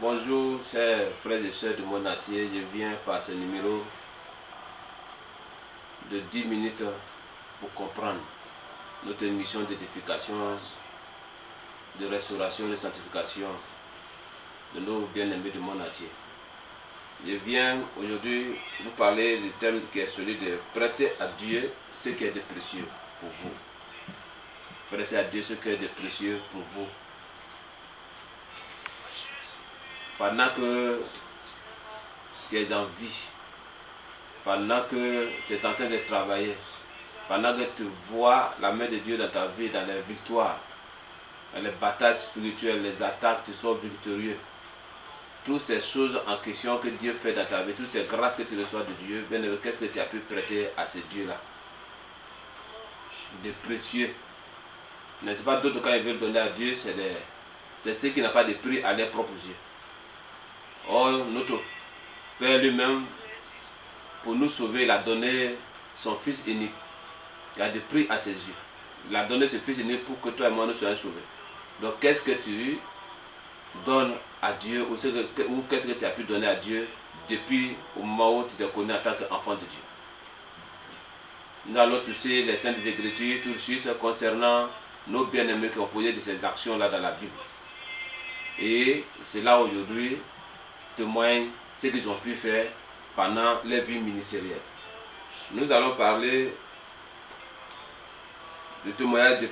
Bonjour chers frères et sœurs du monde entier, je viens par ce numéro de 10 minutes pour comprendre notre mission d'édification, de restauration, de sanctification de nos bien-aimés du monde entier. Je viens aujourd'hui vous parler du thème qui est celui de prêter à Dieu ce qui est de précieux pour vous. Prêter à Dieu ce qui est de précieux pour vous. Pendant que tu es en vie, pendant que tu es en train de travailler, pendant que tu vois la main de Dieu dans ta vie, dans les victoires, dans les batailles spirituelles, les attaques, tu sois victorieux. Toutes ces choses en question que Dieu fait dans ta vie, toutes ces grâces que tu reçois de Dieu, qu'est-ce que tu as pu prêter à ce Dieu-là? De précieux. N'est-ce pas, d'autres quand ils veulent donner à Dieu, c'est ce qui n'a pas de prix à leurs propres yeux. Or, notre Père lui-même, pour nous sauver, il a donné son Fils unique. Il a de prix à ses yeux. Il a donné ce Fils unique pour que toi et moi nous soyons sauvés. Donc, qu'est-ce que tu donnes à Dieu ou qu'est-ce que tu as pu donner à Dieu depuis au moment où tu te connais en tant qu'enfant de Dieu? Nous allons toucher les Saintes Écritures tout de suite concernant nos bien-aimés qui ont posé de ces actions-là dans la Bible. Et c'est là aujourd'hui témoignent ce qu'ils ont pu faire pendant leur vie ministérielle. Nous allons parler du témoignage de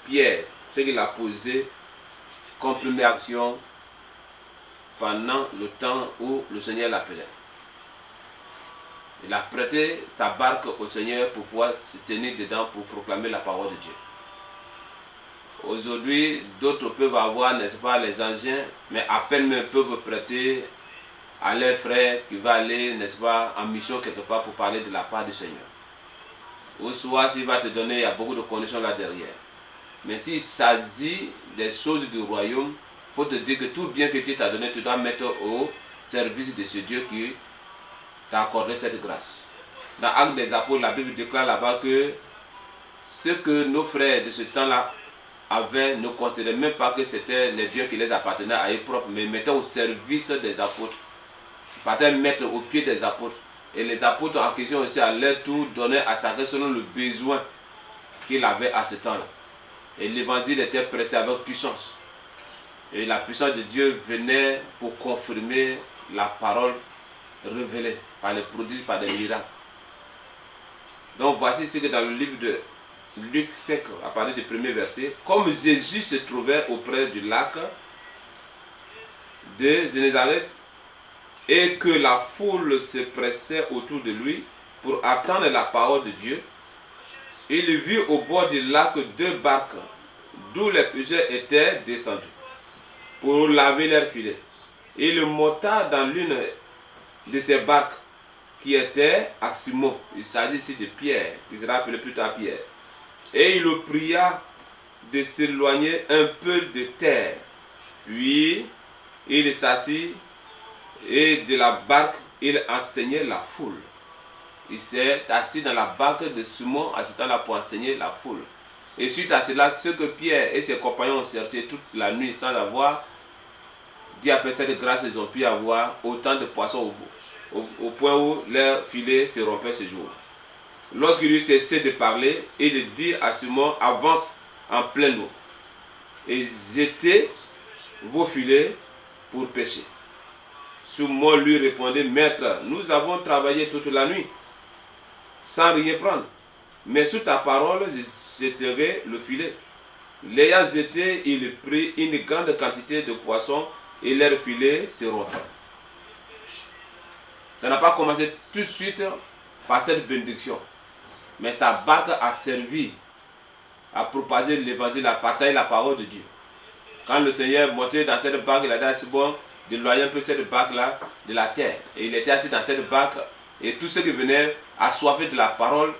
Pierre, ce qu'il a posé comme première action pendant le temps où le Seigneur l'appelait. Il a prêté sa barque au Seigneur pour pouvoir se tenir dedans pour proclamer la parole de Dieu. Aujourd'hui, d'autres peuvent avoir, n'est-ce pas, les engins, mais à peine peuvent prêter à leur frère qui va aller, n'est-ce pas, en mission quelque part pour parler de la part du Seigneur. Ou soit s'il va te donner, il y a beaucoup de conditions là derrière. Mais s'il s'agit des choses du royaume, il faut te dire que tout bien que Dieu t'a donné, tu dois mettre au service de ce Dieu qui t'a accordé cette grâce. Dans Actes des Apôtres, la Bible déclare là-bas que ce que nos frères de ce temps-là avaient ne considéraient même pas que c'était les biens qui les appartenaient à eux propres, mais mettaient au service des apôtres. Ils partaient mettre au pied des apôtres. Et les apôtres en question aussi à leur tour donnaient à chacun selon le besoin qu'il avait à ce temps-là. Et l'évangile était prêché avec puissance. Et la puissance de Dieu venait pour confirmer la parole révélée par les prodiges, par des miracles. Donc voici ce que dans le livre de Luc 5, à partir du premier verset, comme Jésus se trouvait auprès du lac de Génézareth et que la foule se pressait autour de lui pour attendre la parole de Dieu, il vit au bord du lac 2 barques d'où les pêcheurs étaient descendus pour laver leurs filets. Il monta dans l'une de ces barques qui était à Simon. Il s'agit ici de Pierre, qui sera appelé plus tard Pierre. Et il le pria de s'éloigner un peu de terre. Puis il s'assit et de la barque, il enseignait la foule. Il s'est assis dans la barque de Simon, à ce temps-là pour enseigner la foule. Et suite à cela, ce que Pierre et ses compagnons ont cherché toute la nuit sans avoir, Dieu a fait cette grâce, ils ont pu avoir autant de poissons au point où leur filet se rompait ce jour. Lorsqu'il eut cessé de parler, il dit à Simon, avance en pleine eau et jetez vos filets pour pêcher. Simon lui répondit, maître, nous avons travaillé toute la nuit sans rien prendre, mais sous ta parole, je jetterai le filet. L'ayant jeté, il prit une grande quantité de poissons et leur filet se rompit. Ça n'a pas commencé tout de suite par cette bénédiction. Mais sa barque a servi à propager l'évangile, à partager la parole de Dieu. Quand le Seigneur montait dans cette barque, il a dit à Simon d'éloigner un peu cette barque-là de la terre. Et il était assis dans cette barque. Et tous ceux qui venaient assoiffés de la parole,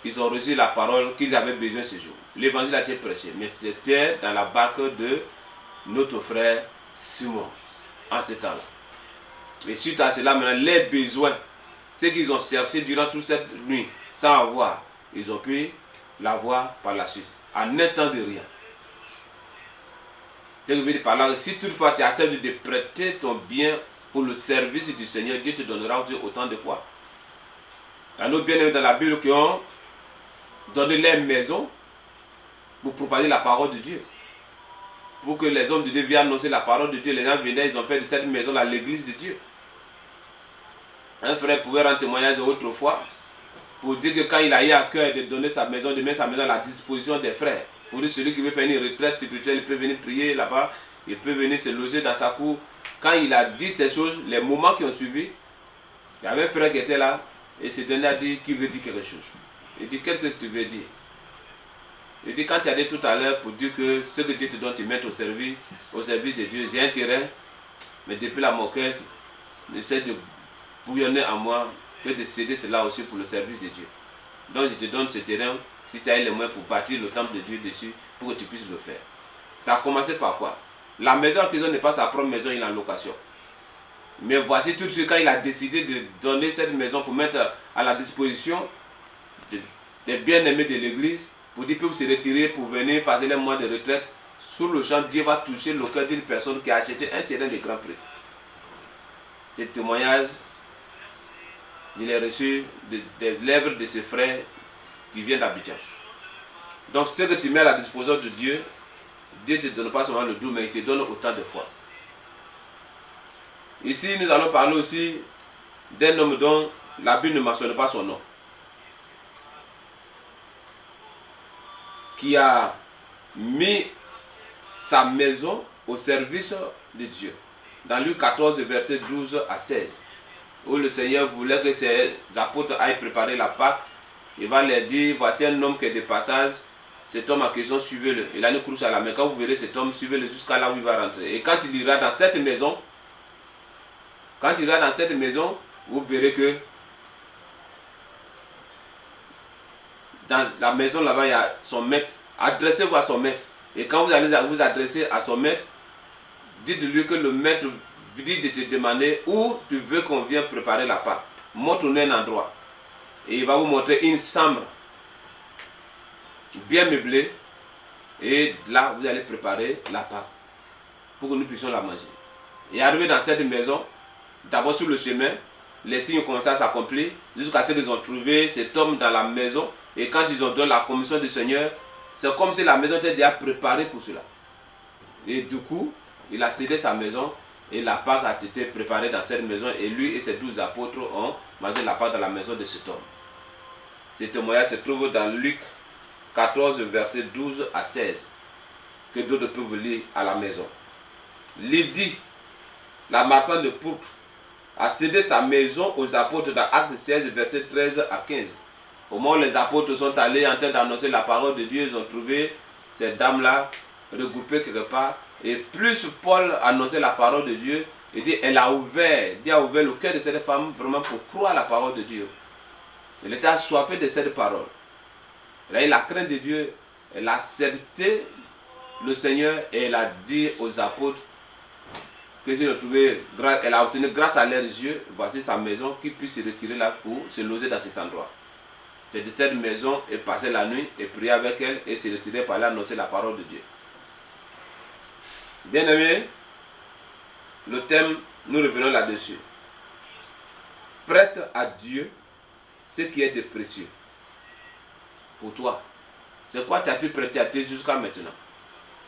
ils ont reçu la parole qu'ils avaient besoin ce jour. L'évangile a été prêché. Mais c'était dans la barque de notre frère Simon, en ce temps-là. Et suite à cela, maintenant, les besoins, ce qu'ils ont cherché durant toute cette nuit, sans avoir, ils ont pu l'avoir par la suite, en un temps de rien. Je veux dire par là, si toutefois tu acceptes de prêter ton bien pour le service du Seigneur, Dieu te donnera aussi autant de foi. Il y a nos bien-aimés dans la Bible qui ont donné leur maison pour propager la parole de Dieu. Pour que les hommes de Dieu viennent annoncer la parole de Dieu. Les gens venaient, ils ont fait de cette maison-là l'église de Dieu. Un frère pouvait rendre témoignage autrefois pour dire que quand il a eu à cœur de donner sa maison, de mettre sa maison à la disposition des frères. Pour dire celui qui veut faire une retraite spirituelle, il peut venir prier là-bas, il peut venir se loger dans sa cour. Quand il a dit ces choses, les moments qui ont suivi, il y avait un frère qui était là et ce dernier a dit qu'il veut dire quelque chose. Il dit, qu'est-ce que tu veux dire? Il dit, quand tu as dit tout à l'heure pour dire que ce que Dieu te donne, tu mets au service de Dieu, j'ai un terrain, mais depuis la moquette, j'essaie de bouillonner en moi que de céder cela aussi pour le service de Dieu. Donc je te donne ce terrain, si tu as les moyens pour bâtir le temple de Dieu dessus, pour que tu puisses le faire. Ça a commencé par quoi? La maison en prison n'est pas sa propre maison, il est en location. Mais voici tout de suite quand il a décidé de donner cette maison pour mettre à la disposition des bien-aimés de l'église, pour dire qu'ils peuvent se retirer pour venir passer les mois de retraite. Sur le champ, Dieu va toucher le cœur d'une personne qui a acheté un terrain de grand prix. Ce témoignage, il est reçu des lèvres de ses frères qui viennent d'Abidjan. Donc ce que tu mets à la disposition de Dieu, Dieu ne te donne pas seulement le doux, mais il te donne autant de foi. Ici, nous allons parler aussi d'un homme dont la Bible ne mentionne pas son nom, qui a mis sa maison au service de Dieu. Dans Luc 14, verset 12 à 16, où le Seigneur voulait que ses apôtres aillent préparer la Pâque, il va leur dire, voici un homme qui est de passage, cet homme en question, suivez-le. Il a une crouche à la main. Quand vous verrez cet homme, suivez-le jusqu'à là où il va rentrer. Et quand il ira dans cette maison, vous verrez que dans la maison là-bas, il y a son maître. Adressez-vous à son maître. Et quand vous allez vous adresser à son maître, dites-lui que le maître dit de te demander où tu veux qu'on vienne préparer la Pâque. Montre-nous un endroit. Et il va vous montrer une chambre bien meublée. Et là, vous allez préparer la Pâque pour que nous puissions la manger. Et arrivé dans cette maison, d'abord sur le chemin, les signes ont commencé à s'accomplir jusqu'à ce qu'ils ont trouvé cet homme dans la maison. Et quand ils ont donné la commission du Seigneur, c'est comme si la maison était déjà préparée pour cela. Et du coup, il a cédé sa maison et la Pâque a été préparée dans cette maison. Et lui et ses 12 apôtres ont mangé la Pâque dans la maison de cet homme. Ce témoignage se trouve dans Luc 14, verset 12 à 16, que d'autres peuvent lire à la maison. Lydie, la marchande de pourpre, a cédé sa maison aux apôtres dans Acte 16, verset 13 à 15. Au moment où les apôtres sont allés en train d'annoncer la parole de Dieu, ils ont trouvé cette dame-là regroupée quelque part. Et plus Paul annonçait la parole de Dieu, il dit, Dieu a ouvert le cœur de cette femme vraiment pour croire à la parole de Dieu. Elle était assoiffée de cette parole. Elle a eu la crainte de Dieu, elle a accepté le Seigneur et elle a dit aux apôtres que elle a obtenu grâce à leurs yeux, voici sa maison, qu'ils puissent se retirer là pour se loger dans cet endroit. C'est de cette maison et passer la nuit et prier avec elle et se retirer pour aller annoncer la parole de Dieu. Bien aimé, le thème, nous revenons là-dessus. Prête à Dieu ce qui est de précieux pour toi. C'est quoi tu as pu prêter à Dieu jusqu'à maintenant?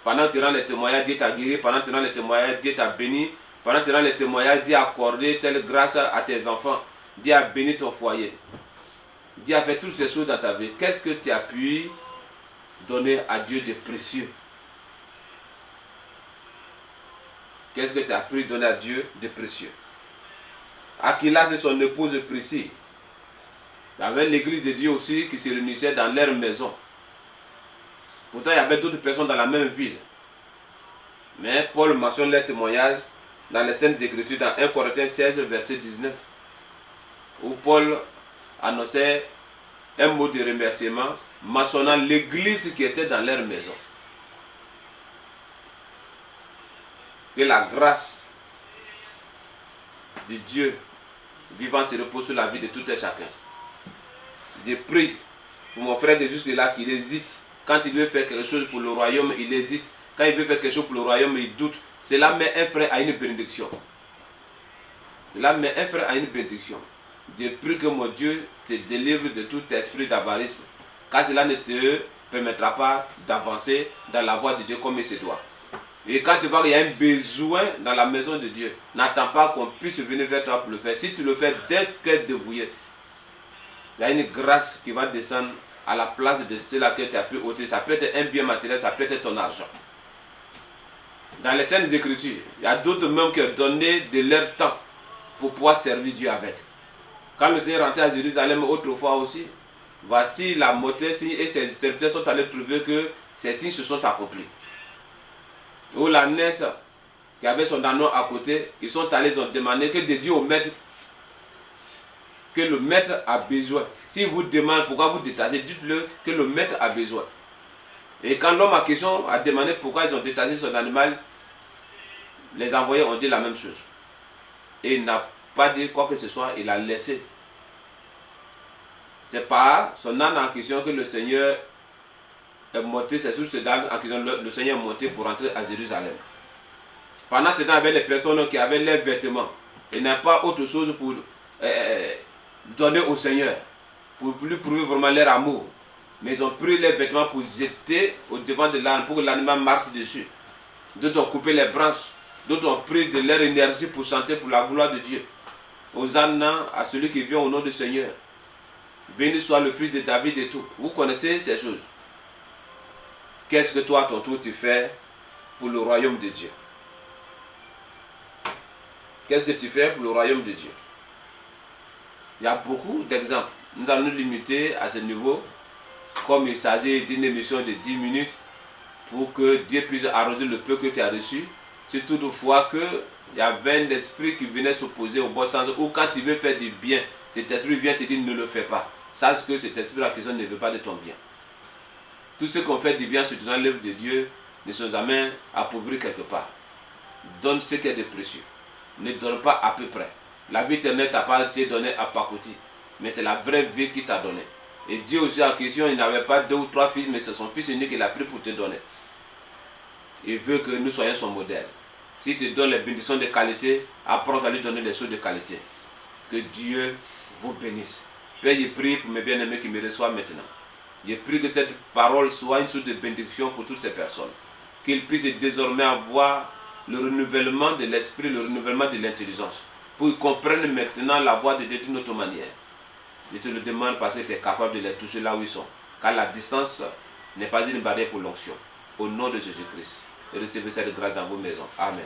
Pendant que tu rends les témoignages, Dieu t'a guéri. Pendant que tu rends les témoignages, Dieu t'a béni. Pendant que tu rends les témoignages, Dieu a accordé telle grâce à tes enfants. Dieu a béni ton foyer. Dieu a fait toutes ces choses dans ta vie. Qu'est-ce que tu as pu donner à Dieu de précieux? Qu'est-ce que tu as pu donner à Dieu de précieux? Aquilas et son épouse Priscille. Il y avait l'église de Dieu aussi qui se réunissait dans leur maison. Pourtant, il y avait d'autres personnes dans la même ville. Mais Paul mentionne leur témoignage dans les Saintes Écritures, dans 1 Corinthiens 16, verset 19, où Paul annonçait un mot de remerciement, mentionnant l'église qui était dans leur maison. Que la grâce de Dieu vivant se repose sur la vie de tout un chacun. Je prie pour mon frère de jusque-là qu'il hésite. Quand il veut faire quelque chose pour le royaume, il hésite. quand il veut faire quelque chose pour le royaume, il doute. Cela met un frein à une bénédiction. Cela met un frein à une bénédiction. Je prie que mon Dieu te délivre de tout esprit d'avarisme, car cela ne te permettra pas d'avancer dans la voie de Dieu comme il se doit. Et quand tu vois qu'il y a un besoin dans la maison de Dieu, n'attends pas qu'on puisse venir vers toi pour le faire. Si tu le fais dès que dévoué, il y a une grâce qui va descendre à la place de cela que tu as pu ôter. Ça peut être un bien matériel, ça peut être ton argent. Dans les Saintes Écritures, il y a d'autres même qui ont donné de leur temps pour pouvoir servir Dieu avec. Quand le Seigneur rentrait à Jérusalem autrefois aussi, voici la montée et ses serviteurs sont allés trouver que ces signes se sont accomplis. Ou la naisse qui avait son anneau à côté, ils sont allés, ils ont demandé que de dire au maître que le maître a besoin. Si vous demandez pourquoi vous détachez, dites-le que le maître a besoin. Et quand l'homme en question a demandé pourquoi ils ont détaché son animal, les envoyés ont dit la même chose. Et il n'a pas dit quoi que ce soit, il a laissé. C'est pas son âne en question que le Seigneur est monté, c'est sur ce âne en question le Seigneur est monté pour rentrer à Jérusalem. Pendant ce temps, il y avait les personnes qui avaient leurs vêtements. Il n'y a pas autre chose pour donner au Seigneur, pour lui prouver vraiment leur amour. Mais ils ont pris les vêtements pour jeter au devant de l'âne, pour que l'animal marche dessus. D'autres ont coupé les branches. D'autres ont pris de leur énergie pour chanter pour la gloire de Dieu. Hosanna à celui qui vient au nom du Seigneur. Béni soit le fils de David et tout. Vous connaissez ces choses. Qu'est-ce que toi, à ton tour, tu fais pour le royaume de Dieu? Qu'est-ce que tu fais pour le royaume de Dieu? Il y a beaucoup d'exemples. Nous allons nous limiter à ce niveau, comme il s'agit d'une émission de 10 minutes, pour que Dieu puisse arroser le peu que tu as reçu. Si toutefois il y avait un esprit qui venait s'opposer au bon sens, ou quand tu veux faire du bien, cet esprit vient te dire ne le fais pas. Sache que cet esprit en question ne veut pas de ton bien. Tous ceux qui ont fait du bien sur l'œuvre de Dieu ne sont jamais appauvris quelque part. Donne ce qui est de précieux. Ne donne pas à peu près. La vie éternelle t'a pas été donnée à pacotille, mais c'est la vraie vie qui t'a donnée. Et Dieu aussi en question, il n'avait pas 2 ou 3 fils, mais c'est son fils unique qu'il a pris pour te donner. Il veut que nous soyons son modèle. Si tu donnes les bénédictions de qualité, apprends à lui donner des choses de qualité. Que Dieu vous bénisse. Père, je prie pour mes bien-aimés qui me reçoivent maintenant. Je prie que cette parole soit une source de bénédiction pour toutes ces personnes. Qu'ils puissent désormais avoir le renouvellement de l'esprit, le renouvellement de l'intelligence. Pour qu'ils comprennent maintenant la voie de Dieu d'une autre manière. Je te le demande parce que tu es capable de les toucher là où ils sont. Car la distance n'est pas une barrière pour l'onction. Au nom de Jésus-Christ, recevez cette grâce dans vos maisons. Amen.